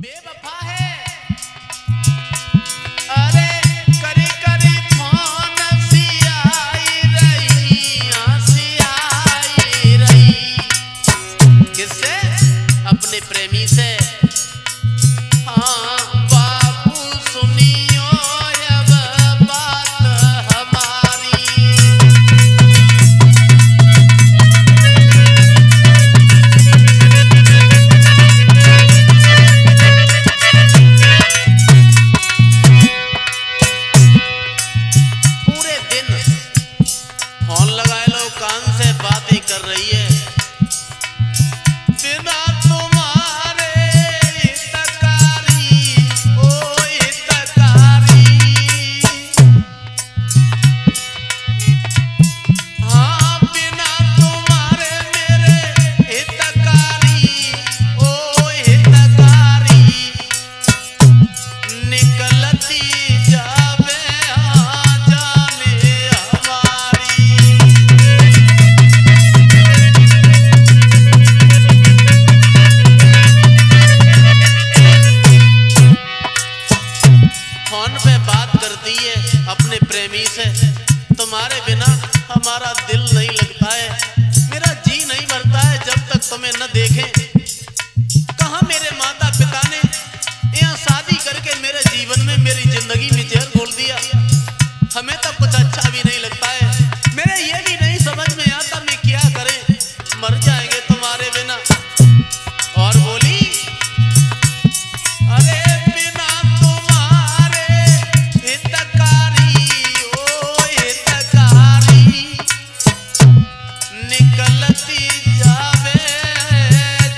बेवफा है। अरे करी करी फोन सी आई रही किससे? अपने प्रेमी से। हाँ बाबू सुनियो अब बात हमारी। पूरे दिन फोन लगाए लो, कान से बातें कर रही है। बिना तुम्हारे हितकारी, ओ हितकारी। हाँ बिना तुम्हारे मेरे हितकारी, ओ हितकारी। निकलती जावे हाँ जाने हमारी। फोन पे बात करती है अपने प्रेमी से। तुम्हारे बिना हमारा दिल नहीं लगता है, मेरा जी नहीं भरता है जब तक तुम्हें न देखें। कहाँ मेरे माता पिता ने यहाँ शादी करके मेरे जीवन में मेरी जिंदगी में जहर घोल दिया। हमें तो कुछ अच्छा भी नहीं लगता है। मेरे ये भी नहीं समझ में आता मैं क्या करें, मर जाएंगे तुम्हारे बिना। और बोली अरे बिना तुम्हारे हितकारी, ओ हितकारी। निकलती जावे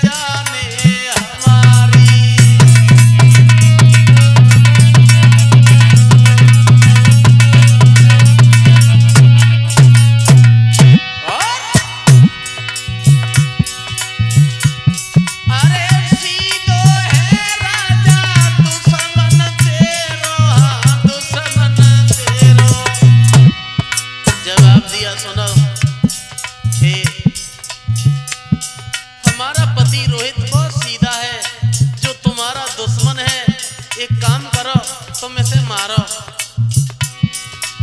जाने हमारी। अरे सीधो है राजा दुश्मन तेरो, हाँ दुश्मन तेरो। जवाब दिया सुनो हे, हमारा पति रोहित बहुत सीधा है, जो तुम्हारा दुश्मन है। एक काम करो तुम इसे मारो।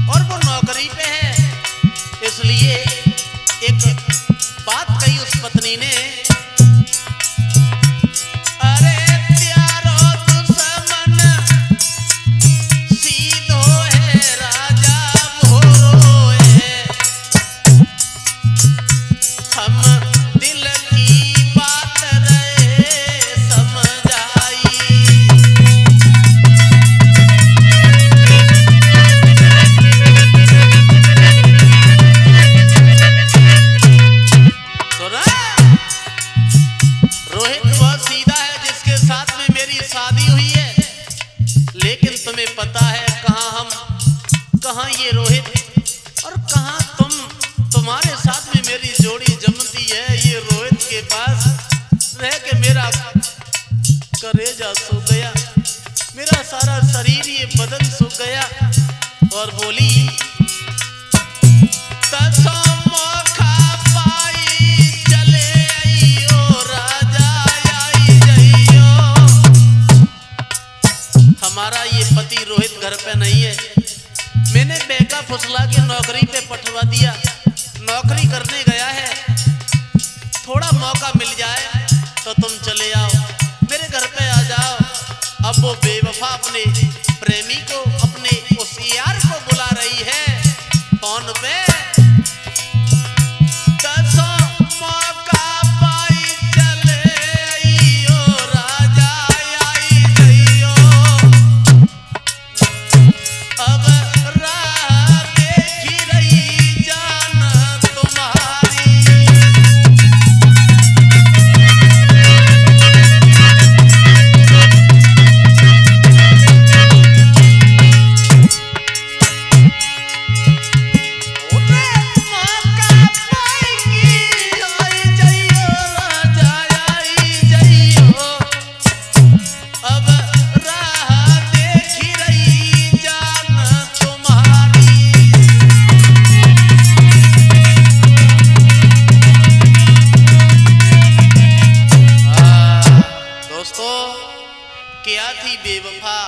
और वो नौकरी पे है, इसलिए एक बात कही उस पत्नी ने। अरे प्यारो दुश्मन सीधो है राजा भोरो है। हम दिल की बात रहे समझाई। सुना? रोहित बहुत सीधा है, जिसके साथ में मेरी शादी हुई है। लेकिन तुम्हें पता है कहाँ हम, कहाँ ये रोहित और कहाँ तुम। तुम्हारे साथ में मेरी जोड़ी जमती है। ये रोहित के पास रह के मेरा कलेजा सूख गया, मेरा सारा शरीर ये बदन सूख गया। और बोली तसो मौका पाई चले आइयो राजा आई जइयो। हमारा ये पति रोहित घर पे नहीं है। मैंने बेका फुसला के नौकरी पे पठवा दिया, नौकरी करने गया है। थोड़ा मौका मिल जाए तो तुम चले आओ, मेरे घर पे आ जाओ। अब वो बेवफा अपने प्रेमी को, अपने उस यार को बुला रही है फोन पे। तसो मौका पाई चले आइयो राजा आई जइयो। अब राह देखी रही जान तुम्हारी। क्या थी बेवफा।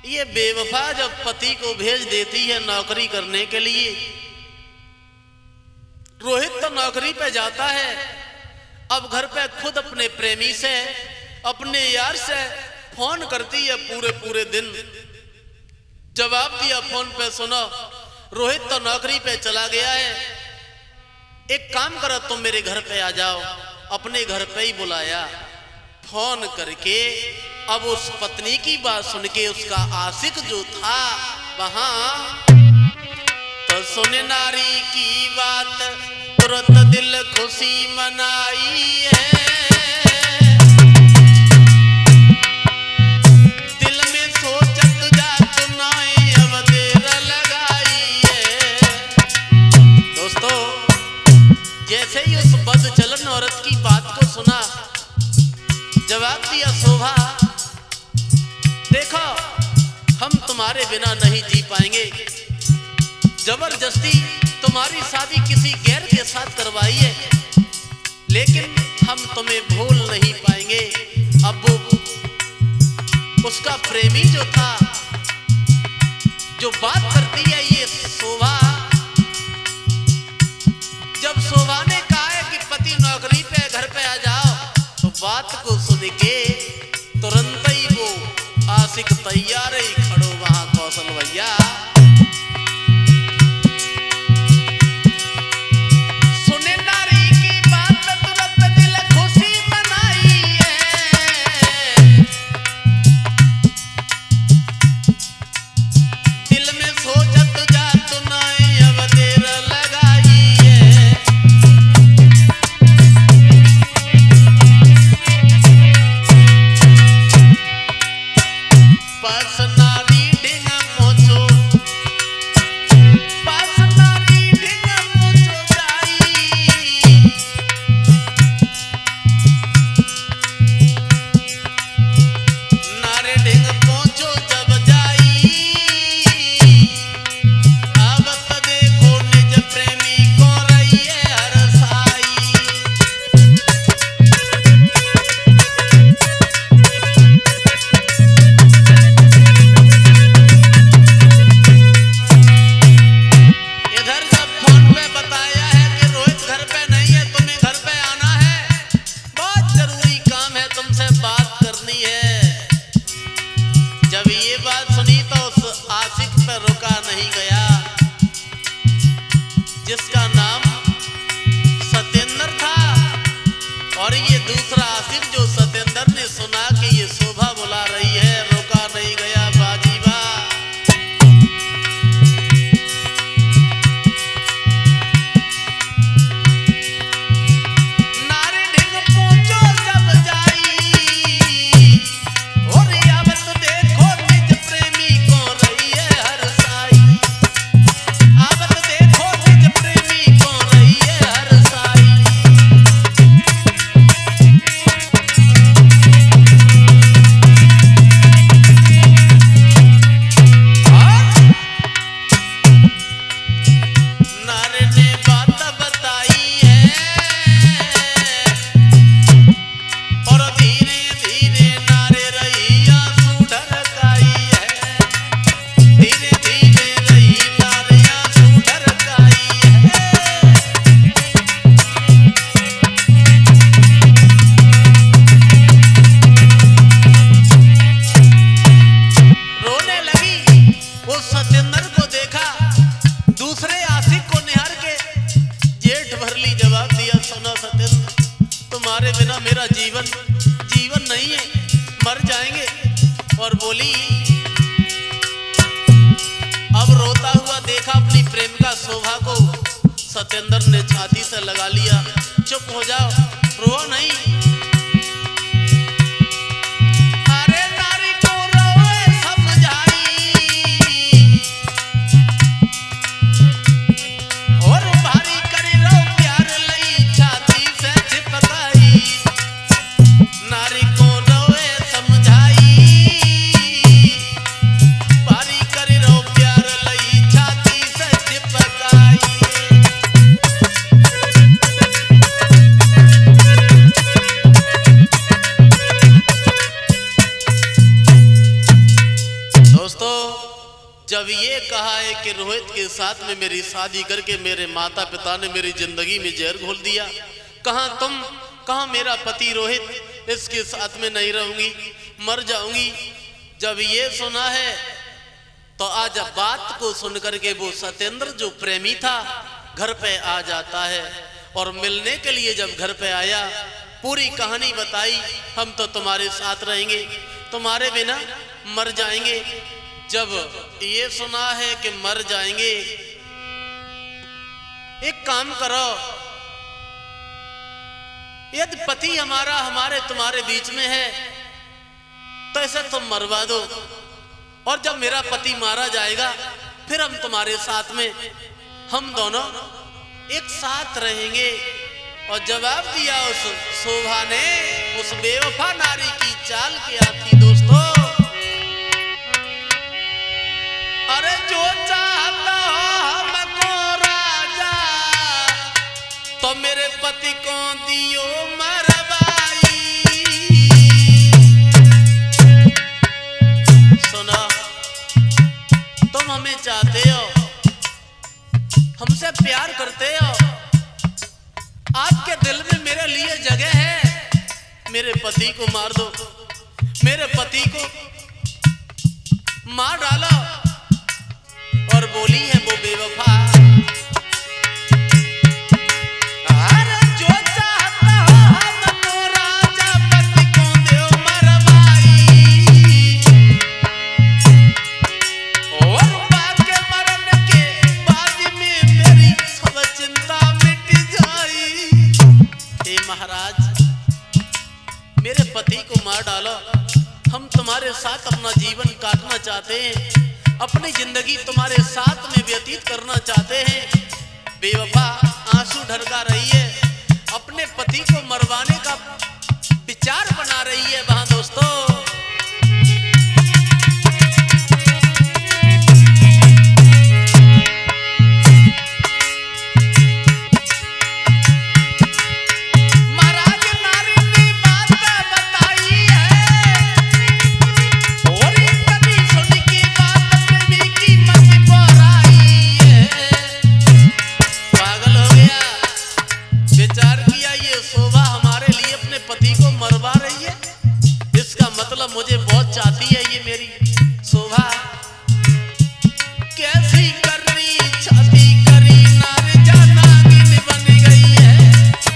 ये बेवफा जब पति को भेज देती है नौकरी करने के लिए, रोहित तो नौकरी पे जाता है, अब घर पे खुद अपने प्रेमी से, अपने यार से फोन करती है पूरे पूरे दिन। जवाब दिया फोन पे, सुनो रोहित तो नौकरी पे चला गया है, एक काम करो तुम मेरे घर पे आ जाओ। अपने घर पे ही बुलाया फोन करके। अब उस पत्नी की बात सुन के उसका आशिक जो था वहां, तो सुने नारी की बात तुरंत दिल खुशी मनाई है। दिल में सोचत जात नाए अब देर लगाई है। दोस्तों, जैसे ही उस बदचलन औरत की बात को सुना, जवाब दिया शोभा देखो हम तुम्हारे बिना नहीं जी पाएंगे, जबरदस्ती तुम्हारी शादी किसी गैर के साथ करवाई है, लेकिन हम तुम्हें भूल नहीं पाएंगे। अब वो उसका प्रेमी जो था, जो बात करती है ये शोभा, जब शोभा ने कहा है कि पति नौकरी पे घर पे आ जाओ, तो बात को सुन के तुरंत ही वो आशिक तैयार ही खड़ो वहां कौशल भैया। सुने नारी की बात तुरंत दिल खुशी मनाई है। दिल में सोचत जात नाए अब देर लगाई है। पास नारी ढिंग मोचो, पास नारी ढिंग मोचो जाई। नारे ढिंग पहुंचो जब जाई, अब तो देखो निज प्रेमी को रही है हरसाई। इधर जब फोन पे बताया है कि रोहित घर पे नहीं है, तुम्हें घर पे आना है, बहुत जरूरी काम है, तुमसे बात करनी है। जब ये बात सुनी तो उस आशिक पे रुका नहीं गया, जिसका नाम सत्येंद्र था। और ये दूसरा आशिक जो सत्येंद्र ने सुना कि ये शोभा बुला रही है, रुका नहीं गया बाजीबा। नारे ढिंग पूछो जब जाई, और अब तो देखो निज प्रेमी को रही है हरसाई। अब तो देखो निज प्रेमी को रही है हरसाई। नारे ने बात बताई है, और धीरे धीरे नारे रही आंसू ढरकाई है। धीरे धीरे रही नारे आंसू ढरकाई है। रोने लगी, वो सत्येंद्र को देखा, दूसरे आशिक को निहार के जेठ भर ली। जवाब दिया, सुनो सत्येंद्र, तुम्हारे बिना मेरा जीवन नहीं है, मर जाएंगे। और बोली, अब रोता हुआ देखा अपनी प्रेमिका शोभा को, सत्येंद्र ने छाती से लगा लिया, चुप हो जाओ, रो नहीं। अरे नारी को रोए समझाई, और भारी करे रो प्यार लई छाती से चिपकाई। नारी को रोए समझाई, भारी करे रो प्यार लई छाती से चिपकाई। जब ये कहा है कि रोहित के साथ में मेरी शादी करके मेरे माता पिता ने मेरी जिंदगी में जहर घोल दिया, कहाँ तुम, कहाँ मेरा पति रोहित, इसके साथ में नहीं रहूंगी, मर जाऊंगी। जब ये सुना है तो आज बात को सुनकर के वो सत्येंद्र जो प्रेमी था घर पे आ जाता है और मिलने के लिए जब घर पे आया पूरी कहानी बताई, हम तो तुम्हारे साथ रहेंगे, तुम्हारे बिना मर जाएंगे। जब ये सुना है कि मर जाएंगे, एक काम करो, यदि पति हमारा हमारे तुम्हारे बीच में है तो ऐसे तुम मरवा दो, और जब मेरा पति मारा जाएगा फिर हम तुम्हारे साथ में हम दोनों एक साथ रहेंगे। और जवाब दिया उस शोभा ने, उस बेवफा नारी की चाल क्या थी दोस्तों। अरे जो चाहता हो हमको राजा, तो मेरे पति को दियो मरवाई। सुना, तुम हमें चाहते हो, हमसे प्यार करते हो, आपके दिल में मेरे लिए जगह है, मेरे पति को मार दो, मेरे पति को मार डालो। और बोली है वो बेवफा, अरे जो चाहता हो हमको राजा, पति को दो मरवाई। और बाके मरने के बाद में मेरी सब चिंता मिट जाई। हे महाराज, मेरे पति को मार डालो, हम तुम्हारे साथ अपना जीवन काटना चाहते हैं, अपनी जिंदगी तुम्हारे साथ में व्यतीत करना चाहते हैं। बेवफा आंसू ढरका रही है, अपने पति को मरवाने का विचार बना रही है वहां दोस्तों। मुझे बहुत चाहती है ये मेरी शोभा, कैसी करनी छाती करी नार जानागिन बन गई है,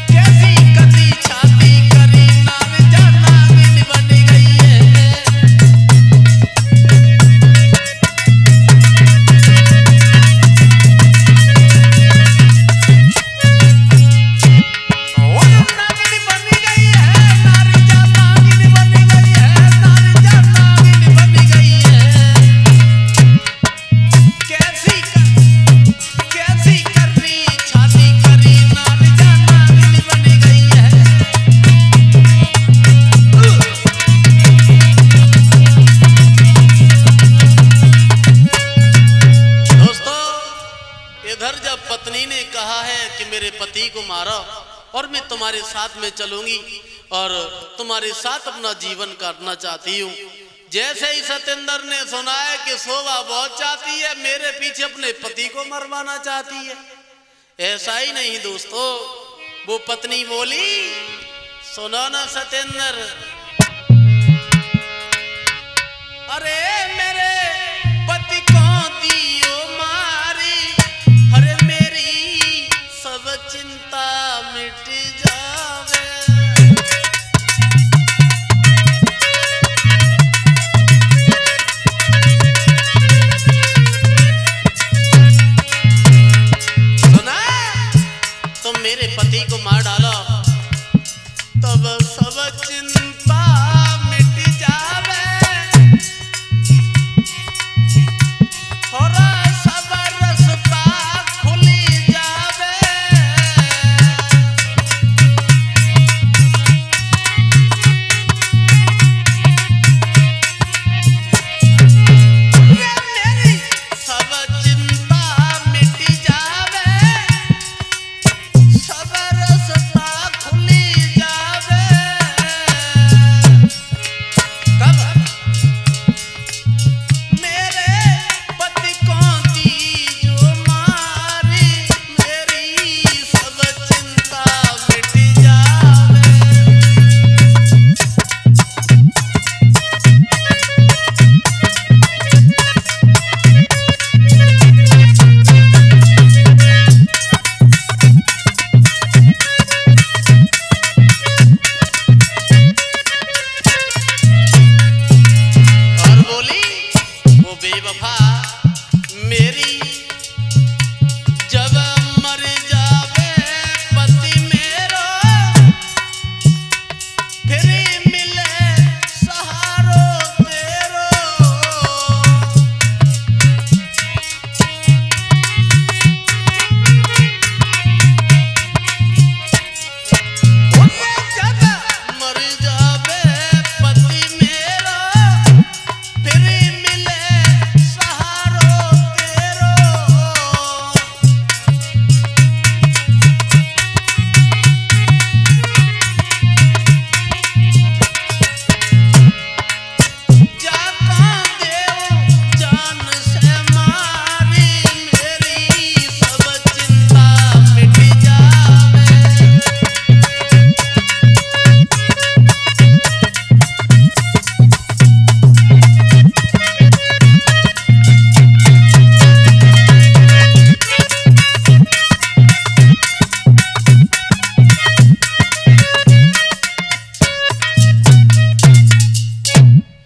कैसी करनी छाती करी नार जानागिन बन गई है। और नागिन बन गई है, नार जानागिन बन गई है, पत्नी ने कहा है कि मेरे पति को मारो और मैं तुम्हारे साथ में चलूंगी और तुम्हारे साथ अपना जीवन काटना चाहती हूँ। जैसे ही सत्येंद्र ने सुना है कि शोभा बहुत चाहती है, मेरे पीछे अपने पति को मरवाना चाहती है, ऐसा ही नहीं दोस्तों, वो पत्नी बोली, सुनो ना सत्येंद्र, अरे मेरे पति को दियो मारी, अरे मेरी सब चिंता मिट जावे। सुना, तुम मेरे पति को मार डालो, तब सब चिंता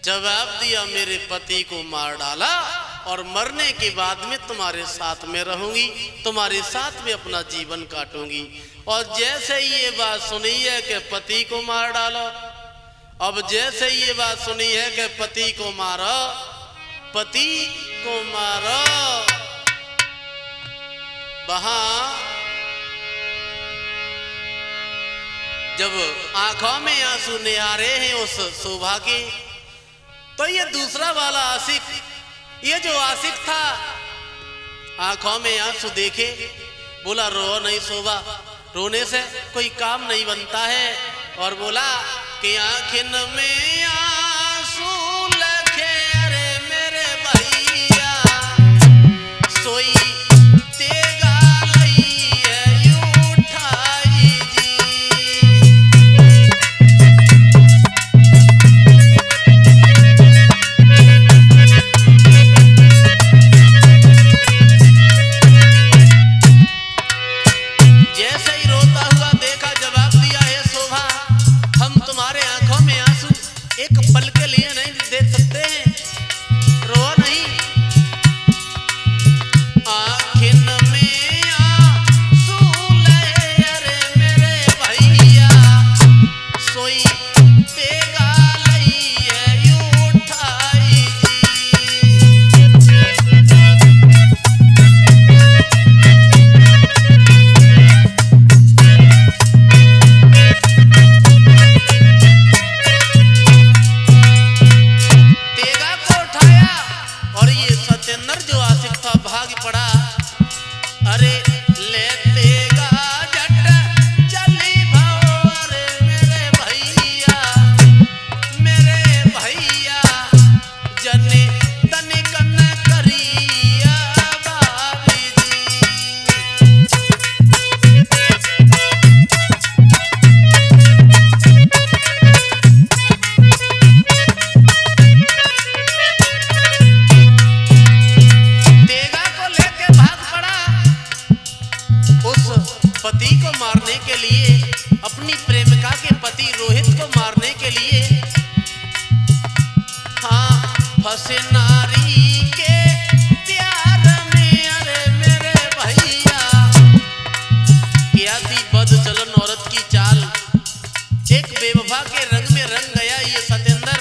जवाब दिया, मेरे पति को मार डाला और मरने के बाद में तुम्हारे साथ में रहूंगी, तुम्हारे साथ में अपना जीवन काटूंगी। और जैसे ये बात सुनी है कि पति को मार डालो, अब जैसे ये बात सुनी है कि पति को मारो, पति को मारो, वहां जब आंखों में आंसू निहारे हैं उस शोभा के, तो ये दूसरा वाला आशिक, ये जो आशिक था, आंखों में आंसू देखे, बोला रो नहीं शोभा, रोने से कोई काम नहीं बनता है। और बोला कि आंखिन में आंसू लखे, अरे मेरे भैया सोई तेगा लई है उठाई जी। जैसे ही रोता हुआ देखा, जवाब दिया, है शोभा, हम तुम्हारे आंखों में आंसू एक पल के लिए नहीं देख सकते हैं, रो नहीं। आँखिन में आंसू लगे, अरे मेरे भैया सोई तेगा लई है उठाई जी। तेगा को उठाया और ये सत्येंद्र जो आशिक था भाग पड़ा। अरे ले तेगा जट चली भाओ, अरे मेरे भैया जने तनिकन करिया बाबी जी। तेगा को लेके भाग पड़ा उस पति को मारने के लिए, अपनी प्रेमिका के पति रोहित को मारने के लिए। हाँ, फंसे नारी के प्यार में, अरे मेरे भैया क्या थी बद चलन औरत की चाल, एक बेवफा के रंग में रंग गया ये सत्येंद्र।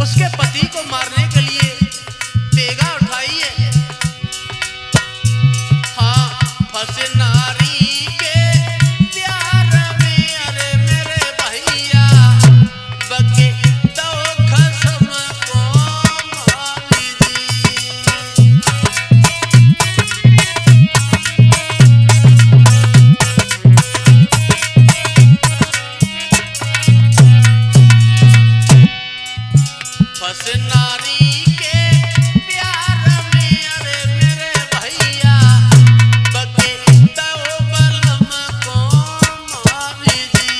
उसके पति को मारने के लिए तेगा उठाई है। हाँ, फंसे नारी के प्यार में, अरे मेरे भैया बके दो खसम को मारी जी। फंसे नारी के प्यार में, अरे मेरे भैया बके दो बलम को मारी जी।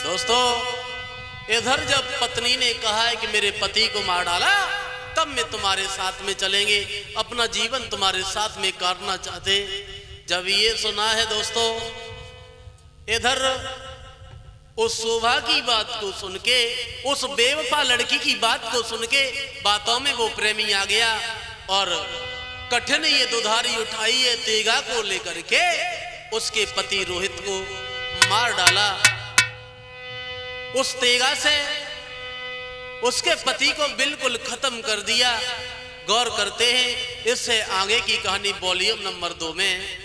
दोस्तों, इधर जब पत्नी ने कहा है कि मेरे पति को मार डाला, तब मैं तुम्हारे साथ में चलेंगे, अपना जीवन तुम्हारे साथ में काटना चाहते। जब ये सुना है दोस्तों, इधर उस शोभा की बात को सुन के, उस बेवफा लड़की की बात को सुन के बातों में वो प्रेमी आ गया और कठिन ये दुधारी उठाई है, तेगा को लेकर के उसके पति रोहित को मार डाला। उस तेगा से उसके पति को बिल्कुल खत्म कर दिया। गौर करते हैं, इससे आगे की कहानी वॉल्यूम नंबर 2 में।